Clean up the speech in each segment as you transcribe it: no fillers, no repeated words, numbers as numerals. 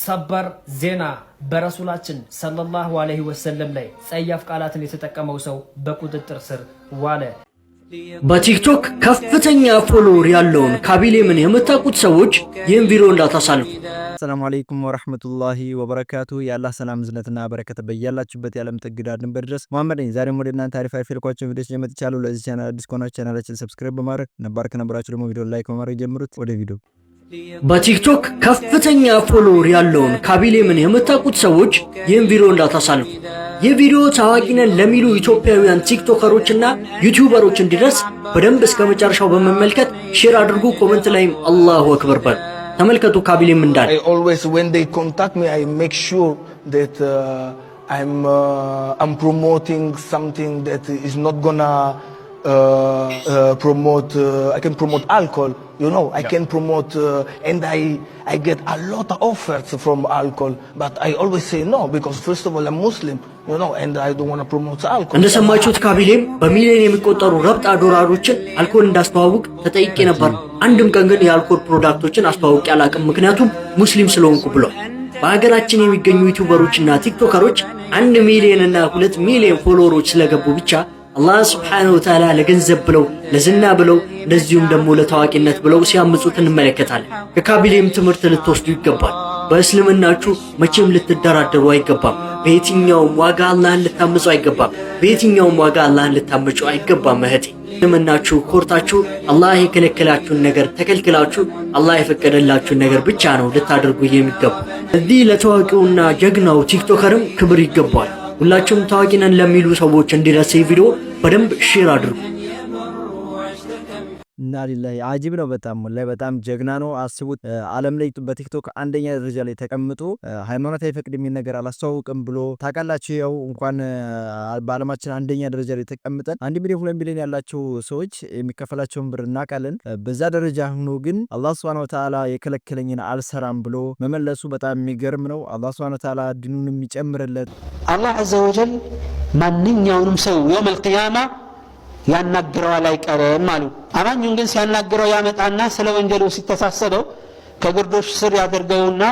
ሰበር ዜና በረሱላችን ሰለላሁ ዐለይሂ ወሰለም ላይ ጸያፍ ቃላትን የተጠቀመው ሰው በቁጥጥር ስር ዋለ። በቲክቶክ ከፍተኛ ፎሎወር ያለውን ካቢሌምን የምታውቁት ሰዎች ይህን ቪዲዮ እንዳታሳልፉ። ሰላም አለይኩም ወራህመቱላሂ ወበረካቱ። የአላህ ሰላም ዝነትና በረከት በያላችሁበት የዓለም ጥግ ዳር ድንበር ድረስ መሐመድ ነኝ። ዛሬም ወደ እናንተ አሪፍ ፈልኳችሁ ቪዲዮዎች መጥቻለሁ። ለዚህ ቻናል አዲስ ከሆናችሁ ቻናላችንን ሰብስክራይብ በማድረግ ነባር ከነበራችሁ ደግሞ ቪዲዮ ላይክ በማድረግ ጀምሩት። ወደ ቪዲዮ። በቲክቶክ ከፍተኛ ፎሎወር ያለውን ካቢሌምን የምታውቁት ሰዎች ይህን ቪዲዮ እንዳታሳልፉ። ይህ ቪዲዮ ታዋቂ ነን ለሚሉ ኢትዮጵያውያን ቲክቶከሮችና ዩቲዩበሮች እንዲደርስ በደንብ እስከ መጨረሻው በመመልከት ሼር አድርጉ። ኮሜንት ላይም አላሁ አክበር በሉ። ተመልከቱ ካቢሌም እንዳለ I always when they contact me I make sure that I'm promoting something that is not gonna promote I can promote alcohol, you know. I can promote and I get a lot of offers from alcohol, but I always say no because first of all I'm Muslim, you know, and I don't want to promote alcohol. እንደሰማችሁት ካቢሌም በሚሊዮን የሚቆጠሩ ረብጣ ዶላሮችን አልኮል እንዳስተዋውቅ ተጠይቄ ነበር። አንድም ቀን ግን የአልኮል ፕሮዳክቶችን አስተዋውቄ አላቅም ምክንያቱም ሙስሊም ስለሆንኩ ብሎ። በሀገራችን የሚገኙ ዩቲዩበሮችና ቲክቶከሮች 1 ሚሊዮን እና 2 ሚሊዮን ፎሎወሮች ስለገቡ ብቻ አላህ ሱብሓነሁ ወተዓላ ለገንዘብ ብለው ለዝና ብለው እንደዚሁም ደግሞ ለታዋቂነት ብለው ሲያምጹት እንመለከታለን። ከካቢሌም ትምህርት ልትወስዱ ይገባል። በእስልምናችሁ መቼም ልትደራደሩ አይገባም። በየትኛውም ዋጋ አላህን ልታምጹ አይገባም። በየትኛውም ዋጋ አላህን ልታምጹ አይገባም። እህቴ እስልምናችሁ ኮርታችሁ አላህ የከለከላችሁን ነገር ተከልክላችሁ አላህ የፈቀደላችሁን ነገር ብቻ ነው ልታደርጉ የሚገባ። እዚህ ለታዋቂውና ጀግናው ቲክቶከርም ክብር ይገባል። ሁላችሁም ታዋቂ ነን ለሚሉ ሰዎች እንዲደርስ ቪዲዮ በደንብ ሼር አድርጉ። እና ሊላሂ አጂብ ነው። በጣም ጀግና ነው። አስቡት ዓለም ላይ በቲክቶክ አንደኛ ደረጃ ላይ ተቀምጦ ሃይማኖት አይፈቅድ የሚል ነገር አላስተዋውቅም ብሎ ታውቃላችሁ። ያው እንኳን በዓለማችን አንደኛ ደረጃ ላይ ተቀምጠን 1 ሚሊዮን 2 ሚሊዮን ያላቸው ሰዎች የሚከፈላቸውን ብር እናውቃለን። በዛ ደረጃ ሆኖ ግን አላህ ሱብሓነሁ ወተዓላ የከለከለኝን አልሰራም ብሎ መመለሱ በጣም የሚገርም ነው። አላህ ሱብሓነሁ ወተዓላ ዲኑን የሚጨምርለት አላህ ዐዘ ወጀል ማንኛውንም ሰው የውመል ቂያማ ያናግረዋል አይቀርም አሉ። አማኙን ግን ሲያናግረው ያመጣና ስለ ወንጀሉ ሲተሳሰበው ከግርዶሽ ስር ያደርገውና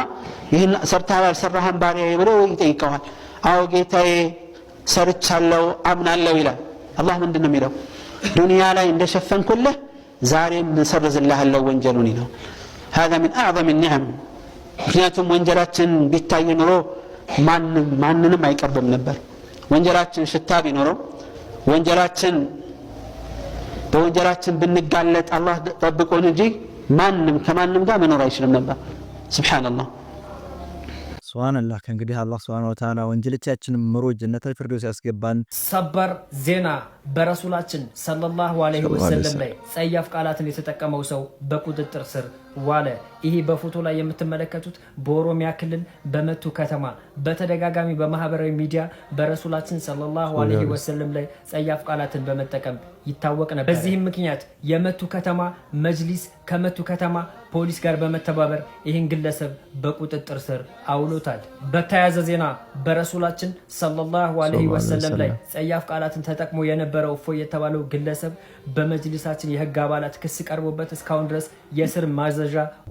ይህን ሰርተሃል አልሰራህም ባሪያዬ ብሎ ይጠይቀዋል። አዎ ጌታዬ ሰርቻለሁ አምናለሁ ይላል። አላህ ምንድን ነው የሚለው? ዱንያ ላይ እንደሸፈንኩልህ ዛሬም እሰርዝልሃለሁ ወንጀሉን ይለው። هذا من أعظم النعم። ምክንያቱም ወንጀላችን ቢታይ ኖሮ ማንንም አይቀርብም ነበር። ወንጀላችን ሽታ ቢኖረው ወንጀላችን በወንጀላችን ብንጋለጥ አላህ ጠብቆን እንጂ ማንም ከማንም ጋር መኖር አይችልም ነበር። ሱብሃንአላህ ሱብሃንአላህ። ከእንግዲህ አላህ ሱብሃነሁ ወተዓላ ወንጀሎቻችንን ምሮ ጀነተል ፊርደውስ ያስገባን። ሰበር ዜና በረሱላችን ሰለላሁ ዐለይሂ ወሰለም ላይ ጸያፍ ቃላትን የተጠቀመው ሰው በቁጥጥር ስር ዋለ። ይሄ በፎቶ ላይ የምትመለከቱት በኦሮሚያ ክልል በመቱ ከተማ በተደጋጋሚ በማህበራዊ ሚዲያ በረሱላችን ሰለላሁ ዐለይሂ ወሰለም ላይ ጸያፍ ቃላትን በመጠቀም ይታወቅ ነበር። በዚህም ምክንያት የመቱ ከተማ መጅሊስ ከመቱ ከተማ ፖሊስ ጋር በመተባበር ይህን ግለሰብ በቁጥጥር ስር አውሎታል። በተያያዘ ዜና በረሱላችን ሰለላሁ ዐለይሂ ወሰለም ላይ ጸያፍ ቃላትን ተጠቅሞ የነበረው እፎይ የተባለው ግለሰብ በመጅሊሳችን የህግ አባላት ክስ ቀርቦበት እስካሁን ድረስ የስር ማዘዣ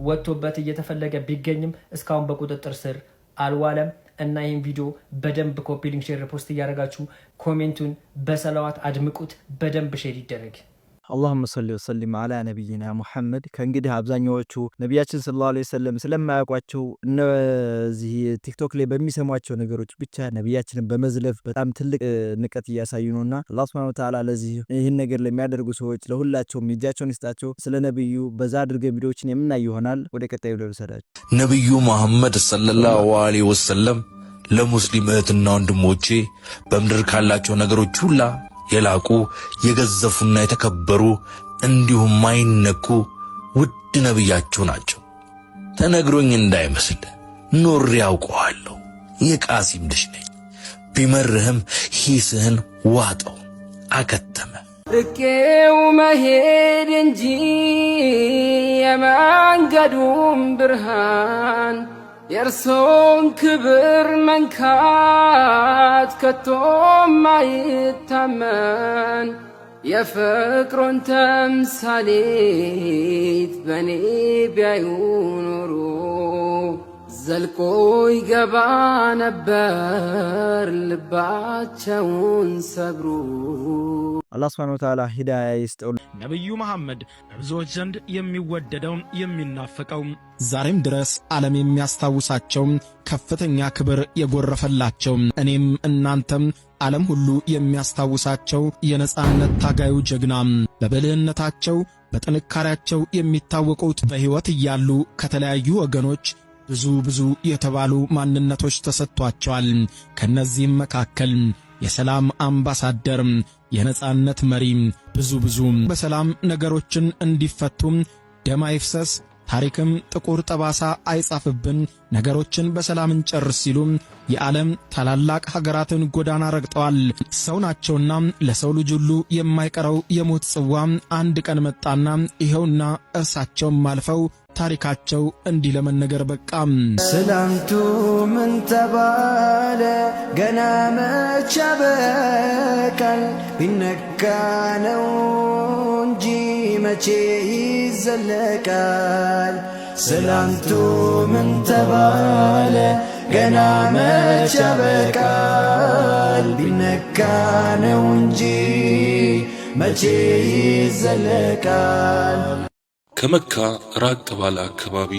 ወጥቶበት እየተፈለገ ቢገኝም እስካሁን በቁጥጥር ስር አልዋለም። እና ይህን ቪዲዮ በደንብ ኮፒ ሊንክ ሼር ፖስት እያደረጋችሁ ኮሜንቱን በሰላዋት አድምቁት። በደንብ ሼር ይደረግ። اللهم صل وسلم على نبينا محمد። ከእንግዲህ አብዛኛዎቹ ነቢያችን ሰለላሁ ዐለይሂ ወሰለም ስለማያውቋቸው እነዚህ ቲክቶክ ላይ በሚሰሟቸው ነገሮች ብቻ ነቢያችንን በመዝለፍ በጣም ትልቅ ንቀት እያሳዩ ነውና አላህ ሱብሓነሁ ወተዓላ ለዚህ ይህን ነገር ለሚያደርጉ ሰዎች ለሁላቸውም እጃቸውን ይስጣቸው። ስለ ነብዩ በዛ አድርገን ቪዲዮዎችን የምናይ ይሆናል። ወደ ቀጣዩ ልውሰዳችሁ። ነብዩ መሐመድ ሰለላሁ ዐለይሂ ወሰለም ለሙስሊም እህትና ወንድሞቼ በምድር ካላቸው ነገሮች ሁላ የላቁ የገዘፉና የተከበሩ እንዲሁም ማይነኩ ውድ ነብያቸው ናቸው። ተነግሮኝ እንዳይመስል ኖሬ ያውቀዋለሁ። የቃሲም ልጅ ነኝ። ቢመርህም ሂስህን ዋጠው አከተመ። ርቄው መሄድ እንጂ የመንገዱም ብርሃን የእርሶን ክብር መንካት ከቶም አይታመን። የፍቅሩን ተምሳሌት በኔ ቢያዩ ኖሮ ዘልቆ ይገባ ነበር ልባቸውን ሰብሩ። አላህ ሱብሓነሁ ወተዓላ ሂዳያ ይስጠው። ነብዩ መሐመድ በብዙዎች ዘንድ የሚወደደው የሚናፈቀው ዛሬም ድረስ ዓለም የሚያስታውሳቸው ከፍተኛ ክብር የጎረፈላቸው እኔም እናንተም ዓለም ሁሉ የሚያስታውሳቸው የነጻነት ታጋዩ ጀግና በብልህነታቸው በጥንካሬያቸው የሚታወቁት በሕይወት እያሉ ከተለያዩ ወገኖች ብዙ የተባሉ ማንነቶች ተሰጥቷቸዋል። ከነዚህም መካከል የሰላም አምባሳደር፣ የነጻነት መሪ፣ ብዙ በሰላም ነገሮችን እንዲፈቱ ደም አይፍሰስ፣ ታሪክም ጥቁር ጠባሳ አይጻፍብን፣ ነገሮችን በሰላም እንጨርስ ሲሉ የዓለም ታላላቅ ሀገራትን ጎዳና ረግጠዋል። ሰው ናቸውና ለሰው ልጅ ሁሉ የማይቀረው የሞት ጽዋ አንድ ቀን መጣና ይኸውና እርሳቸውም አልፈው ታሪካቸው እንዲህ ለመነገር በቃ። ስላንቱ ምን ተባለ ገና መቼ በቃል ቢነካ ነው እንጂ መቼ ይዘለቃል። ስላንቱ ምን ተባለ ገና መቼ በቃል ቢነካ ነው እንጂ መቼ ይዘለቃል። ከመካ ራቅ ባለ አካባቢ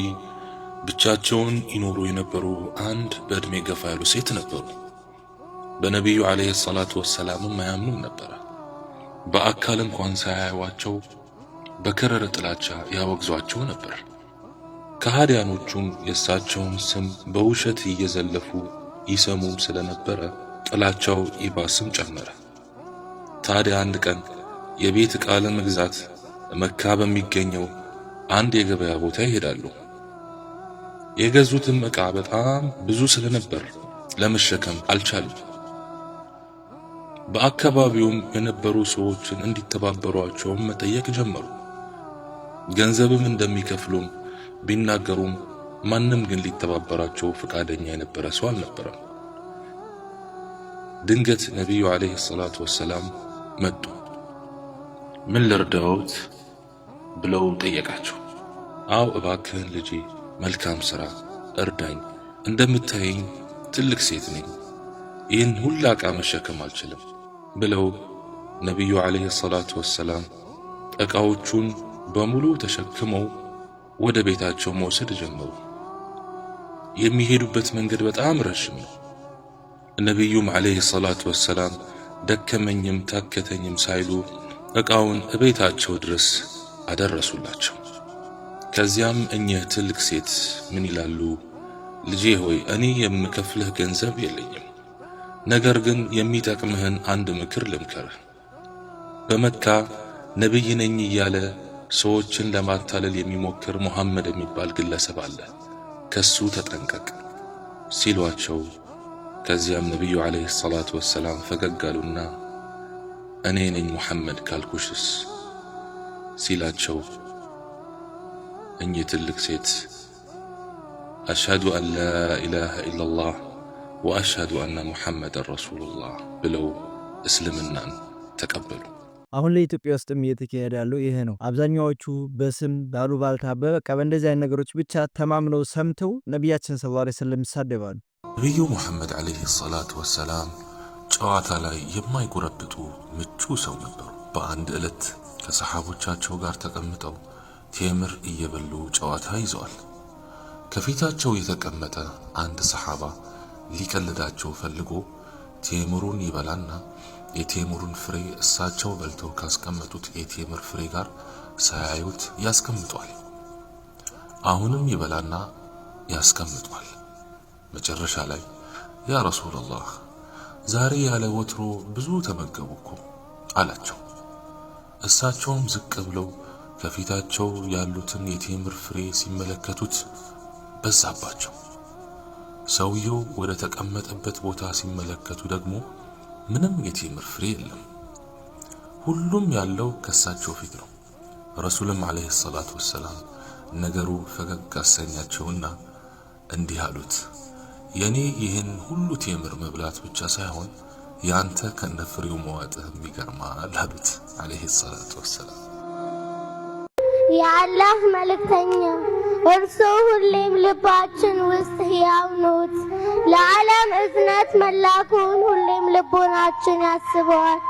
ብቻቸውን ይኖሩ የነበሩ አንድ በእድሜ ገፋ ያሉ ሴት ነበሩ። በነቢዩ ዓለይሂ ሰላቱ ወሰላምም አያምኑም ነበር። በአካል እንኳን ሳያዩዋቸው በከረረ ጥላቻ ያወግዟቸው ነበር። ከሃዲያኖቹም የእሳቸውን ስም በውሸት እየዘለፉ ይሰሙም ስለነበረ ጥላቻው ይባስም ጨመረ። ታዲያ አንድ ቀን የቤት ዕቃ ለመግዛት መካ በሚገኘው አንድ የገበያ ቦታ ይሄዳሉ። የገዙትም ዕቃ በጣም ብዙ ስለነበር ለመሸከም አልቻሉም። በአካባቢውም የነበሩ ሰዎችን እንዲተባበሯቸው መጠየቅ ጀመሩ። ገንዘብም እንደሚከፍሉም ቢናገሩም ማንም ግን ሊተባበራቸው ፈቃደኛ የነበረ ሰው አልነበረም። ድንገት ነቢዩ ዓለይሂ ሰላቱ ወሰላም መጡ። ምን ልርዳዎት ብለው ጠየቃቸው። አው እባክህን ልጄ መልካም ሥራ እርዳኝ፣ እንደምታየኝ ትልቅ ሴት ነኝ፣ ይህን ሁላ ዕቃ መሸከም አልችልም ብለው ነቢዩ ዓለይሂ ሰላቱ ወሰላም ዕቃዎቹን በሙሉ ተሸክመው ወደ ቤታቸው መውሰድ ጀመሩ። የሚሄዱበት መንገድ በጣም ረጅም ነው። ነቢዩም ዓለይሂ ሰላቱ ወሰላም ደከመኝም ታከተኝም ሳይሉ ዕቃውን እቤታቸው ድረስ አደረሱላቸው። ከዚያም እኚህ ትልቅ ሴት ምን ይላሉ? ልጄ ሆይ እኔ የምከፍልህ ገንዘብ የለኝም፣ ነገር ግን የሚጠቅምህን አንድ ምክር ልምከርህ። በመካ ነቢይ ነኝ እያለ ሰዎችን ለማታለል የሚሞክር ሙሐመድ የሚባል ግለሰብ አለ፣ ከሱ ተጠንቀቅ ሲሏቸው፣ ከዚያም ነቢዩ ዓለይሂ ሰላቱ ወሰላም ፈገግ አሉና እኔ ነኝ ሙሐመድ ካልኩሽስ ሲላቸው፣ እኚህ ትልቅ ሴት አሽሀዱ አን ላ ኢላሃ ኢላላህ ወአሽሀዱ አነ ሙሐመደን ረሱሉላህ ብለው እስልምናን ተቀበሉ። አሁን ለኢትዮጵያ ውስጥም እየተካሄደ ያለው ይሄ ነው። አብዛኛዎቹ በስም ባሉባልታ በቃ በእንደዚህ አይነት ነገሮች ብቻ ተማምነው ሰምተው ነቢያችን ሰለላሁ ዐለይሂ ወሰለም ይሳደባሉ። ነቢዩ ሙሐመድ ዓለይሂ ሰላቱ ወሰላም ጨዋታ ላይ የማይጎረብጡ ምቹ ሰው ነበሩ። በአንድ ዕለት ከሰሓቦቻቸው ጋር ተቀምጠው ቴምር እየበሉ ጨዋታ ይዘዋል። ከፊታቸው የተቀመጠ አንድ ሰሓባ ሊቀልዳቸው ፈልጎ ቴምሩን ይበላና የቴምሩን ፍሬ እሳቸው በልተው ካስቀመጡት የቴምር ፍሬ ጋር ሳያዩት ያስቀምጧል። አሁንም ይበላና ያስቀምጧል። መጨረሻ ላይ ያ ረሱላላህ ዛሬ ያለ ወትሮ ብዙ ተመገቡ እኮ አላቸው። እሳቸውም ዝቅ ብለው ከፊታቸው ያሉትን የቴምር ፍሬ ሲመለከቱት በዛባቸው። ሰውየው ወደ ተቀመጠበት ቦታ ሲመለከቱ ደግሞ ምንም የቴምር ፍሬ የለም። ሁሉም ያለው ከሳቸው ፊት ነው። ረሱልም ዓለይሂ ሰላቱ ወሰላም ነገሩ ፈገግ አሰኛቸውና እንዲህ አሉት፣ የኔ ይህን ሁሉ ቴምር መብላት ብቻ ሳይሆን ያንተ ከነፍሬው መዋጥህም ይገርማል አሉት ዓለይሂ ሰላቱ ወሰላም። የአላህ መልእክተኛ እርሶ ሁሌም ልባችን ውስጥ ሕያው ኖት። ለዓለም እዝነት መላኩን ሁሌም ልቦናችን ያስበዋል፣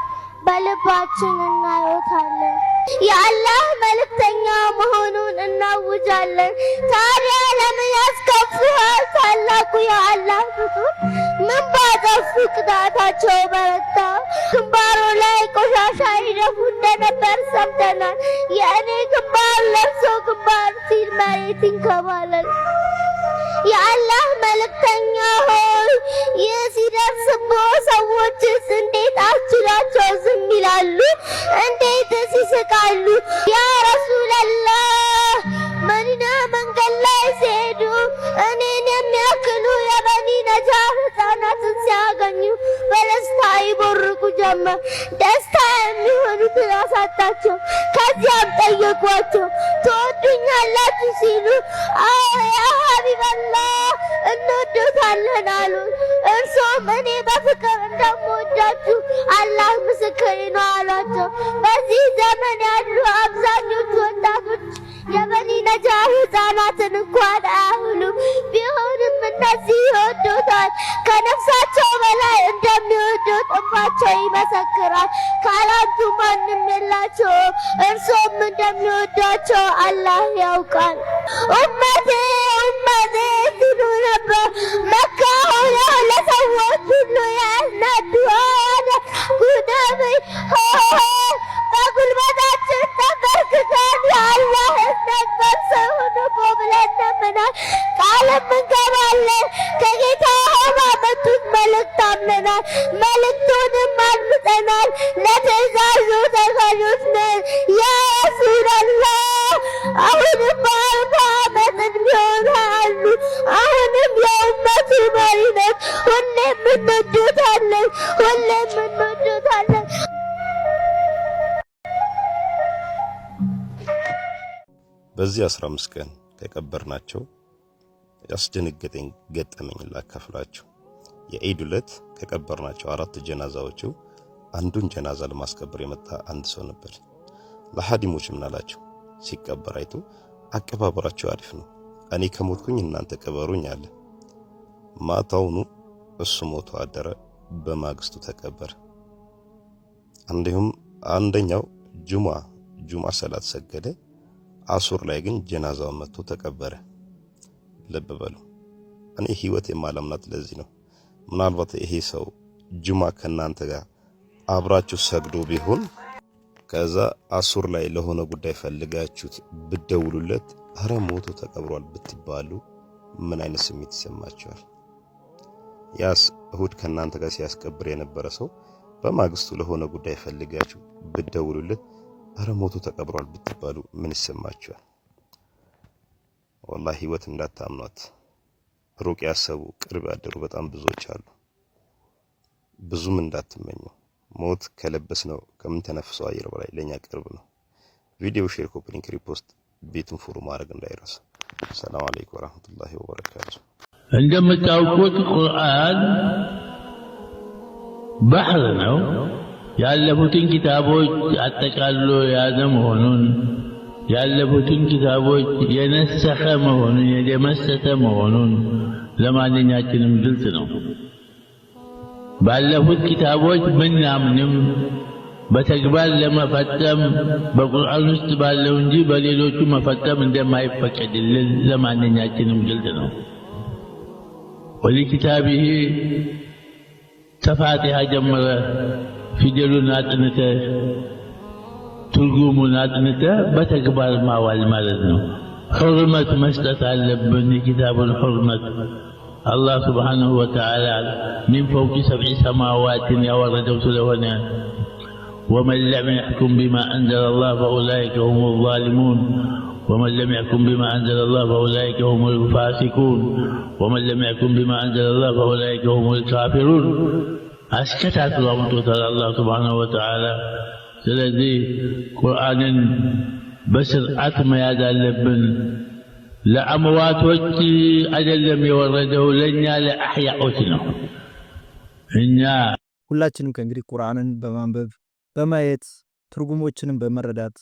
በልባችን እናየዋለን። የአላህ መልእክተኛ መሆኑን እናውጃለን። ታዲያ ለምን ያስከፍሉሃል ታላቁ የአላህ ፍጡር? ምን ባጠፉ ቅጣታቸው በረታ? ግንባሩ ላይ ቆሻሻ ይደፉ እንደነበር ሰምተናል። የእኔ ግንባር ለብሶ ግንባር ሲል መሬት ይንከባለል። የአላህ መልእክተኛ ሆይ ይህ ሲደርስቦ ሰዎችስ እንዴት አስችሏቸው ዝም ይላሉ? እንዴትስ ይስቃሉ? ያ ረሱለላህ መዲና መንገድ ላይ ሲሄዱ እኔን የሚያክሉ የበኒ ነጃር ሕፃናትን ሲያገኙ በደስታ ይቦርቁ ጀመር። ደስታ የሚሆኑትን አሳጣቸው። ከዚያም ጠየቋቸው ትወዱኛላችሁ ሲሉ አዎ ያ ሀቢበላህ እንወዶታለን አሉት። እርሶም እኔ በፍቅር እንደምወዳችሁ አላህ ምስክሬ ነው አሏቸው። በዚህ ዘመን ያሉ አብዛኞቹ ወጣቶች የበኒ ነጃር ሕፃናትን እንኳን አያህሉም። ቢሆንም እነዚህ ይወዱታል። ከነፍሳቸው በላይ እንደሚወዱት እንባቸው ይመሰክራል። ካላንቱ ማንም የላቸውም። እርሶም እንደሚወዷቸው አላህ ያውቃል። ኡመቴ ኡመቴ ሲሉ ነበር። መካ ሆነው ለሰዎች ሁሉ ያስነዱዋል። ጉደብይ በጉልበታችን ተንበርክከን የአላህ እዝነት ሰውን ብለን ለምናል። ቃልም እንገባለን። ከጌታ ባመጡት መልእክት አምነናል። መልእክቱንም አድምጠናል። ለትእዛዙ ተገዦች ነን። ያ ረሱለላህ አሁንም በ40 ዓመት እንዲሆን አሉ። አሁንም የኡመቱ መሪ ነን። ሁሌም እንወዶታለን። ሁሌም እንወዶታለን። በዚህ 15 ቀን ከቀበርናቸው ያስደነገጠኝ ገጠመኝ ላካፍላችሁ። የኢድ ዕለት ከቀበርናቸው 4 ጀናዛዎቹ አንዱን ጀናዛ ለማስቀበር የመጣ አንድ ሰው ነበር። ለሐዲሞች ምን አላቸው? ሲቀበር አይቶ አቀባበራቸው አሪፍ ነው፣ እኔ ከሞትኩኝ እናንተ ቀበሩኝ አለ። ማታውኑ እሱ ሞቶ አደረ። በማግስቱ ተቀበረ። አንደኛው ጁማ ሰላት ሰገደ። አሱር ላይ ግን ጀናዛው መጥቶ ተቀበረ። ልብ በሉ፣ እኔ ህይወት የማላምናት ለዚህ ነው። ምናልባት ይሄ ሰው ጁማ ከናንተ ጋር አብራችሁ ሰግዶ ቢሆን ከዛ አሱር ላይ ለሆነ ጉዳይ ፈልጋችሁት ብትደውሉለት አረ ሞቶ ተቀብሯል ብትባሉ ምን አይነት ስሜት ይሰማችኋል? ያስ እሁድ ከናንተ ጋር ሲያስቀብር የነበረ ሰው በማግስቱ ለሆነ ጉዳይ ፈልጋችሁ ብትደውሉለት አረ ሞቶ ተቀብሯል ብትባሉ ምን ይሰማችኋል? ወላሂ ህይወት እንዳታምኗት። ሩቅ ያሰቡ ቅርብ ያደሩ በጣም ብዙዎች አሉ። ብዙም እንዳትመኙ። ሞት ከለበስነው ከምንተነፍሰው አየር በላይ ለኛ ቅርብ ነው። ቪዲዮ ሼር፣ ኮፒ ሊንክ፣ ሪፖስት ቤቱን ፎሎ ማድረግ እንዳይረሳ። ሰላም አለይኩም ወራህመቱላሂ ወበረካቱ። እንደምታውቁት ቁርአን ባህር ነው። ያለፉትን ኪታቦች አጠቃሎ የያዘ መሆኑን፣ ያለፉትን ኪታቦች የነሰኸ መሆኑን፣ የደመሰሰ መሆኑን ለማንኛችንም ግልጽ ነው። ባለፉት ኪታቦች ምናምንም በተግባር ለመፈጸም በቁርአን ውስጥ ባለው እንጂ በሌሎቹ መፈጸም እንደማይፈቀድልን ለማንኛችንም ግልጽ ነው። ወለኪታቢሂ ተፋቲሃ ጀመረ ፊደሉን አጥንተ ትርጉሙን አጥንተ በተግባር ማዋል ማለት ነው። ሕርመት መስጠት አለብን። የኪታቡን ሕርመት አላህ ስብሓነሁ ወተዓላ ሚን ፈውቂ 7 ሰማዋትን ያወረደው ስለሆነ ወመን ለም የሕኩም ቢማ አንዘለላህ ፈኡላኢከ ሁሙ ዛሊሙን ومن لم يحكم بما أنزل الله فأولئك هم الفاسقون ومن لم يحكم بما أنزل الله فأولئك هم الكافرون أسكتت رحمة الله سبحانه وتعالى. ስለዚህ ቁርአንን በስርዓት መያዝ አለብን። ለአምዋቶች አይደለም የወረደው ለኛ ለአህያዎች ነው። እኛ ሁላችንም ከእንግዲህ ቁርአንን በማንበብ በማየት ትርጉሞችንም በመረዳት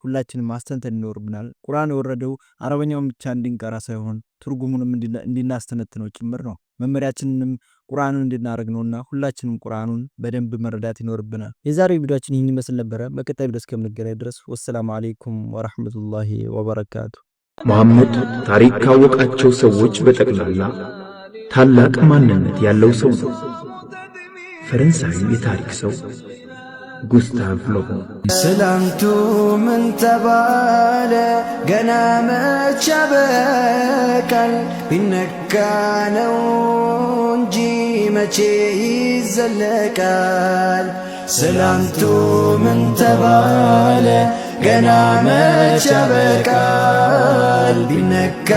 ሁላችንም ማስተንተን ይኖርብናል። ቁርአን የወረደው አረበኛውን ብቻ እንድንቀራ ሳይሆን ትርጉሙንም እንድናስተነትነው ጭምር ነው። መመሪያችንንም ቁርአኑን እንድናረግ ነውና ሁላችንም ቁርአኑን በደንብ መረዳት ይኖርብናል። የዛሬው ቪዲዮአችን ይህን ይመስል ነበር። በቀጣይ ቪዲዮ እስከምንገናኝ ድረስ ወሰላሙ አለይኩም ወራህመቱላሂ ወበረካቱ። ሙሐመድ ታሪክ ካወቃቸው ሰዎች በጠቅላላ ታላቅ ማንነት ያለው ሰው ነው። ፈረንሳይ የታሪክ ሰው ጉስታቭ ሎቦ ስላንቱ ምን ተባለ ገና መች ያበቃል ቢነካ ነው እንጂ መቼ ይዘለቃል ስላንቱ ምን ተባለ ገና መች ያበቃል ቢነካ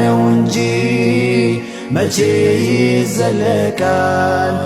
ነው እንጂ መቼ ይዘለቃል